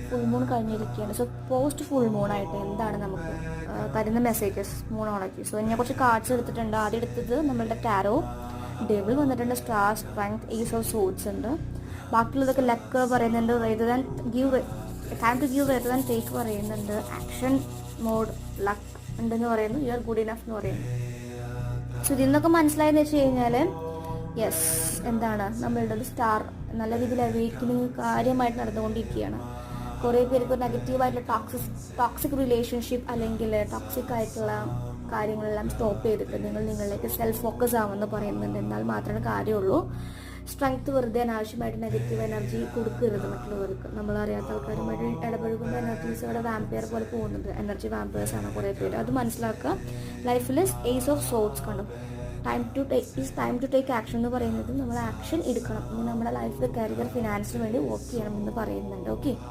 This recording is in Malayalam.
ഫുൾ മൂൺ കഴിഞ്ഞിരിക്കുകയാണ്. സോ പോസ്റ്റ് ഫുൾ മൂൺ ആയിട്ട് എന്താണ് നമുക്ക് തരുന്ന മെസ്സേജസ് മൂണോളജി. സോ ഞാൻ കുറച്ച് കാർഡ്സ് എടുത്തിട്ടുണ്ട്. ആദ്യം എടുത്തത് നമ്മളുടെ ടാരോ, ഡെവിൾ വന്നിട്ടുണ്ട്, star, strength, ace of swords ഉണ്ട്. ബാക്കിയുള്ളതൊക്കെ ലക്ക് പറയുന്നുണ്ട്, rather than give time to give rather than take പറയുന്നുണ്ട്, ആക്ഷൻ മോഡ് ലക്ക് ഉണ്ടെന്ന് പറയുന്നു, യു ആർ ഗുഡ് ഇനഫ് എന്ന് പറയുന്നു. സോ ഇതിൽ നിന്നൊക്കെ മനസ്സിലായെന്ന് വെച്ച് കഴിഞ്ഞാൽ യെസ് എന്താണ് നമ്മളുടെ ഒരു സ്റ്റാർ നല്ല രീതിയിൽ അവേക്കനിങ് കാര്യമായിട്ട് നടന്നുകൊണ്ടിരിക്കുകയാണ്. കുറേ പേർക്ക് നെഗറ്റീവായിട്ടുള്ള ടോക്സിക് റിലേഷൻഷിപ്പ് അല്ലെങ്കിൽ ടോക്സിക് ആയിട്ടുള്ള കാര്യങ്ങളെല്ലാം സ്റ്റോപ്പ് ചെയ്തിട്ട് നിങ്ങൾ നിങ്ങളിലേക്ക് സെൽഫ് ഫോക്കസ് ആവുമെന്ന് പറയുന്നുണ്ട്. എന്നാൽ മാത്രമേ കാര്യമുള്ളൂ. സ്ട്രെങ്ത് വെറുതെ അനാവശ്യമായിട്ട് നെഗറ്റീവ് എനർജി കൊടുക്കരുത് മറ്റുള്ളവർക്ക്. നമ്മളറിയാത്ത ആൾക്കാരുമായിട്ട് ഇടപഴകുമ്പോൾ എനർജീസ് അവിടെ വാമ്പയർ പോലെ പോകുന്നുണ്ട്. എനർജി വാമ്പയേഴ്സ് ആണ് കുറേ പേര്. അത് മനസ്സിലാക്കുക. ലൈഫിൽ ഏസ് ഓഫ് സോഡ്സ് കണ്ടു. ടൈം ടു ടേക്ക് ആക്ഷൻ എന്ന് പറയുന്നത് നമ്മൾ ആക്ഷൻ എടുക്കണം. ഇനി നമ്മുടെ ലൈഫിൽ കരിയർ ഫിനാൻസിന് വേണ്ടി വർക്ക് ചെയ്യണം എന്ന് പറയുന്നുണ്ട്. ഓക്കെ.